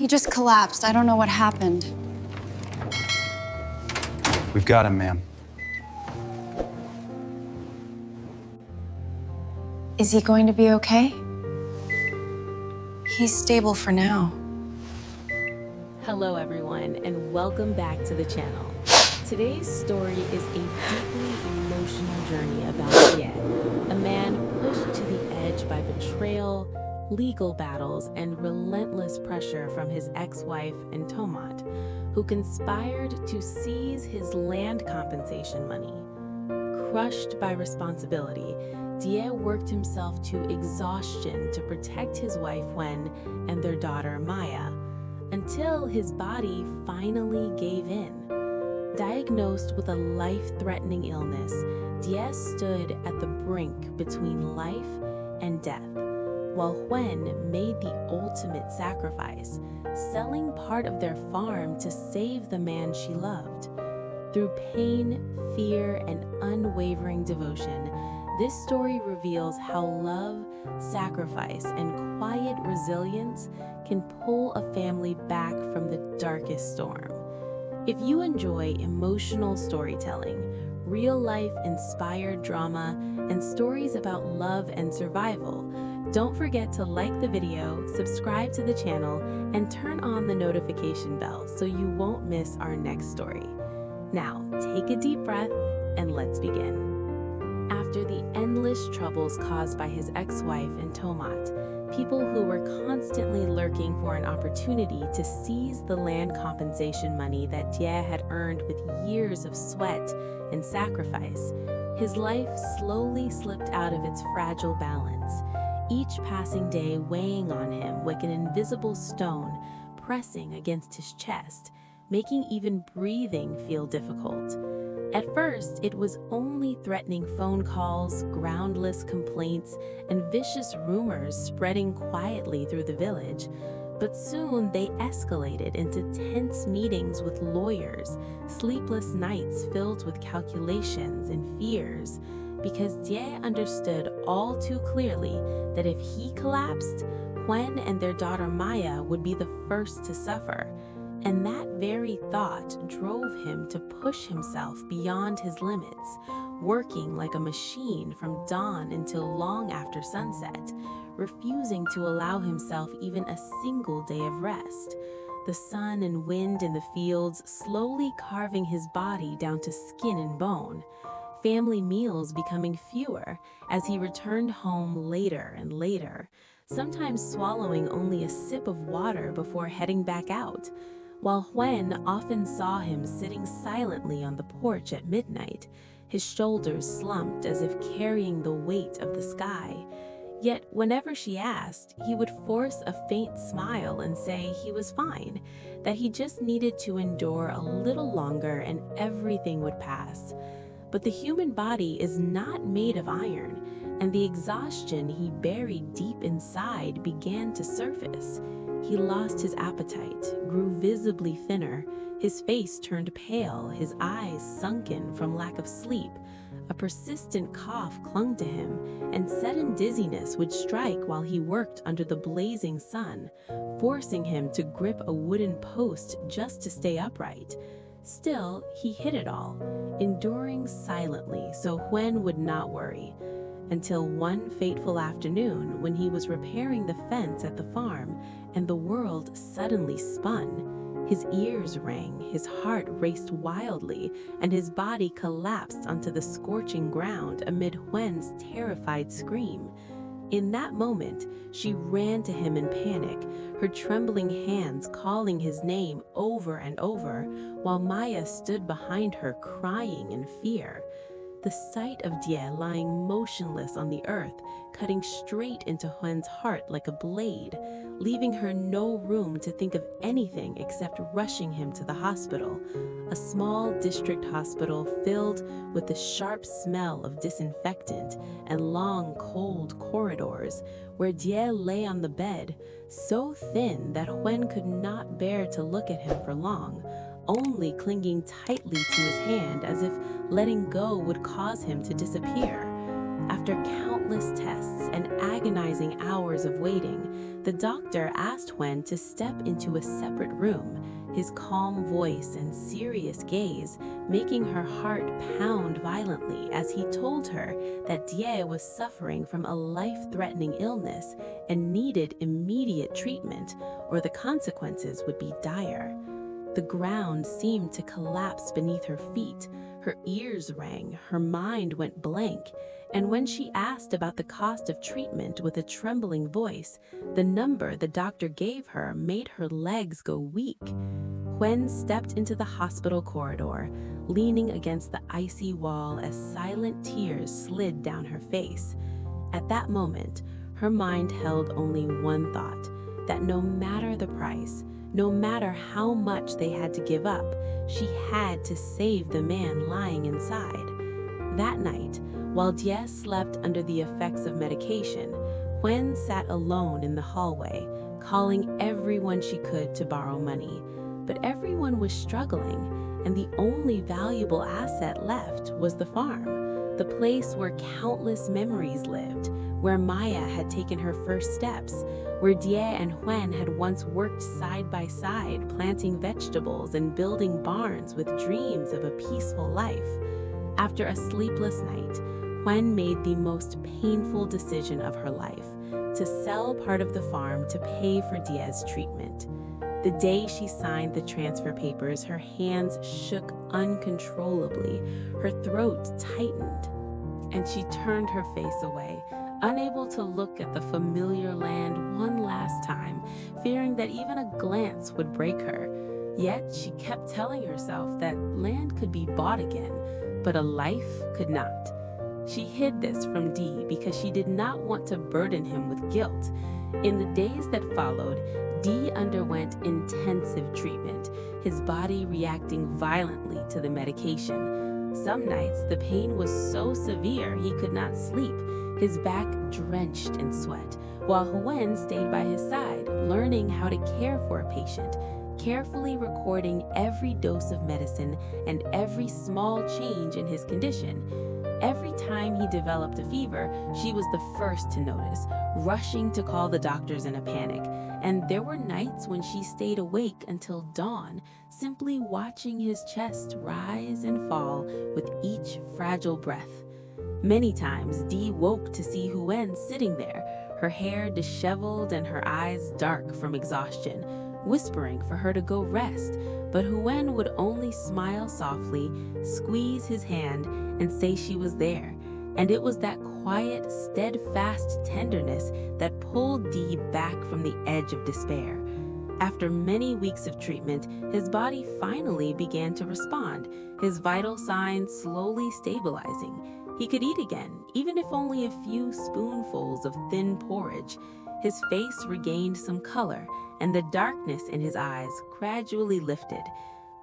He just collapsed. I don't know what happened. We've got him, ma'am. Is he going to be okay? He's stable for now. Hello everyone, and welcome back to the channel. Today's story is a deeply emotional journey about Huyen, a man pushed to the edge by betrayal, legal battles, and relentless pressure from his ex-wife and Tomat, who conspired to seize his land compensation money. Crushed by responsibility, Die worked himself to exhaustion to protect his wife Huyen and their daughter Maya, until his body finally gave in. Diagnosed with a life-threatening illness, Die stood at the brink between life and death, while Huyen made the ultimate sacrifice, selling part of their farm to save the man she loved. Through pain, fear, and unwavering devotion, this story reveals how love, sacrifice, and quiet resilience can pull a family back from the darkest storm. If you enjoy emotional storytelling, real-life inspired drama, and stories about love and survival, don't forget to like the video, subscribe to the channel, and turn on the notification bell so you won't miss our next story. Now, take a deep breath and let's begin. After the endless troubles caused by his ex-wife and Tomat, people who were constantly lurking for an opportunity to seize the land compensation money that Die had earned with years of sweat and sacrifice, his life slowly slipped out of its fragile balance, each passing day weighing on him like an invisible stone pressing against his chest, making even breathing feel difficult. At first, it was only threatening phone calls, groundless complaints, and vicious rumors spreading quietly through the village. But soon they escalated into tense meetings with lawyers, sleepless nights filled with calculations and fears, because Die understood all too clearly that if he collapsed, Huyen and their daughter Maya would be the first to suffer. And that very thought drove him to push himself beyond his limits, working like a machine from dawn until long after sunset, refusing to allow himself even a single day of rest. The sun and wind in the fields slowly carving his body down to skin and bone, family meals becoming fewer as he returned home later and later, sometimes swallowing only a sip of water before heading back out, while Huyen often saw him sitting silently on the porch at midnight, his shoulders slumped as if carrying the weight of the sky. Yet whenever she asked, he would force a faint smile and say he was fine, that he just needed to endure a little longer and everything would pass. But the human body is not made of iron, and the exhaustion he buried deep inside began to surface. He lost his appetite, grew visibly thinner, his face turned pale, his eyes sunken from lack of sleep. A persistent cough clung to him, and sudden dizziness would strike while he worked under the blazing sun, forcing him to grip a wooden post just to stay upright. Still, he hid it all, enduring silently so Huyen would not worry. Until one fateful afternoon when he was repairing the fence at the farm and the world suddenly spun. His ears rang, his heart raced wildly, and his body collapsed onto the scorching ground amid Huyen's terrified scream. In that moment, she ran to him in panic, her trembling hands calling his name over and over, while Maya stood behind her crying in fear. The sight of Die lying motionless on the earth, cutting straight into Huyen's heart like a blade, leaving her no room to think of anything except rushing him to the hospital, a small district hospital filled with the sharp smell of disinfectant and long, cold corridors, where Die lay on the bed, so thin that Huyen could not bear to look at him for long, only clinging tightly to his hand as if letting go would cause him to disappear. After countless tests and agonizing hours of waiting, the doctor asked Huyen to step into a separate room, his calm voice and serious gaze making her heart pound violently as he told her that Die was suffering from a life-threatening illness and needed immediate treatment, or the consequences would be dire. The ground seemed to collapse beneath her feet, her ears rang, her mind went blank, and when she asked about the cost of treatment with a trembling voice, the number the doctor gave her made her legs go weak. Huyen stepped into the hospital corridor, leaning against the icy wall as silent tears slid down her face. At that moment, her mind held only one thought, that no matter the price, no matter how much they had to give up, she had to save the man lying inside. That night, while Die slept under the effects of medication, Huyen sat alone in the hallway, calling everyone she could to borrow money. But everyone was struggling, and the only valuable asset left was the farm, the place where countless memories lived, where Maya had taken her first steps, where Die and Huyen had once worked side by side, planting vegetables and building barns with dreams of a peaceful life. After a sleepless night, Huyen made the most painful decision of her life, to sell part of the farm to pay for Die's treatment. The day she signed the transfer papers, her hands shook uncontrollably, her throat tightened, and she turned her face away, unable to look at the familiar land one last time, fearing that even a glance would break her. Yet she kept telling herself that land could be bought again, but a life could not. She hid this from Dee because she did not want to burden him with guilt. In the days that followed, Dee underwent intensive treatment, his body reacting violently to the medication. Some nights, the pain was so severe he could not sleep, his back drenched in sweat, while Huyen stayed by his side, learning how to care for a patient, carefully recording every dose of medicine and every small change in his condition. Every time he developed a fever, she was the first to notice, rushing to call the doctors in a panic. And there were nights when she stayed awake until dawn, simply watching his chest rise and fall with each fragile breath. Many times, Dee woke to see Huyen sitting there, her hair disheveled and her eyes dark from exhaustion, whispering for her to go rest, but Huyen would only smile softly, squeeze his hand, and say she was there. And it was that quiet, steadfast tenderness that pulled Dee back from the edge of despair. After many weeks of treatment, his body finally began to respond, his vital signs slowly stabilizing. He could eat again, even if only a few spoonfuls of thin porridge. His face regained some color, and the darkness in his eyes gradually lifted.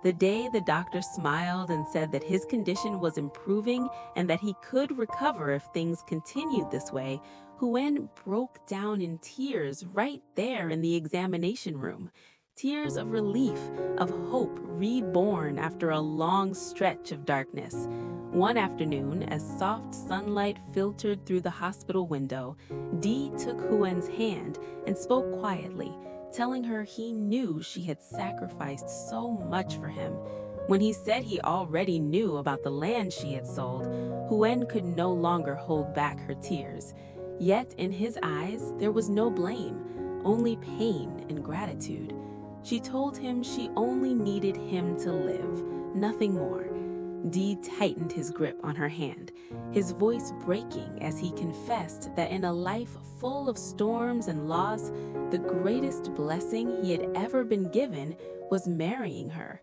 The day the doctor smiled and said that his condition was improving and that he could recover if things continued this way, Huyen broke down in tears right there in the examination room. Tears of relief, of hope reborn after a long stretch of darkness. One afternoon, as soft sunlight filtered through the hospital window, Dee took Huyen's hand and spoke quietly, telling her he knew she had sacrificed so much for him. When he said he already knew about the land she had sold, Huyen could no longer hold back her tears. Yet in his eyes, there was no blame, only pain and gratitude. She told him she only needed him to live, nothing more. Dee tightened his grip on her hand, his voice breaking as he confessed that in a life full of storms and loss, the greatest blessing he had ever been given was marrying her.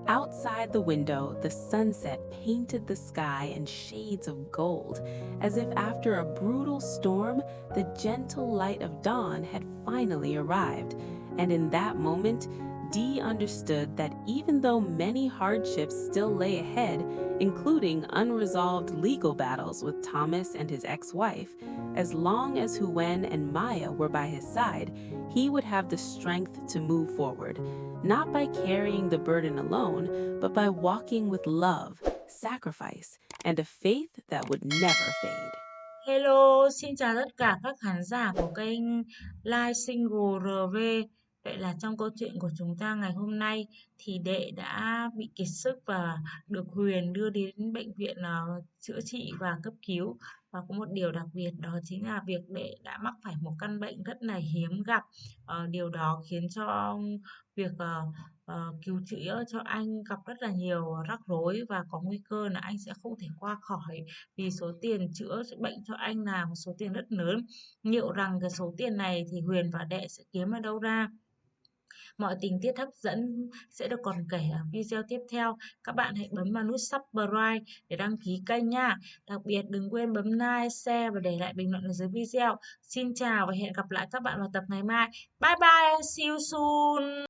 Outside the window, the sunset painted the sky in shades of gold, as if after a brutal storm, the gentle light of dawn had finally arrived. And in that moment, Dee understood that even though many hardships still lay ahead, including unresolved legal battles with Thomas and his ex-wife, as long as Huyen and Maya were by his side, he would have the strength to move forward, not by carrying the burden alone, but by walking with love, sacrifice, and a faith that would never fade. Hello, xin chào tất cả các khán giả của kênh Live Single RV. Vậy là trong câu chuyện của chúng ta ngày hôm nay thì Đệ đã bị kiệt sức và được Huyền đưa đến bệnh viện chữa trị và cấp cứu. Và có một điều đặc biệt đó chính là việc Đệ đã mắc phải một căn bệnh rất là hiếm gặp. Điều đó khiến cho việc cứu chữa cho anh gặp rất là nhiều rắc rối và có nguy cơ là anh sẽ không thể qua khỏi, vì số tiền chữa bệnh cho anh là một số tiền rất lớn. Liệu rằng cái số tiền này thì Huyền và Đệ sẽ kiếm ở đâu ra? Mọi tình tiết hấp dẫn sẽ được còn kể ở video tiếp theo. Các bạn hãy bấm vào nút subscribe để đăng ký kênh nha. Đặc biệt đừng quên bấm like, share và để lại bình luận ở dưới video. Xin chào và hẹn gặp lại các bạn vào tập ngày mai. Bye bye, see you soon.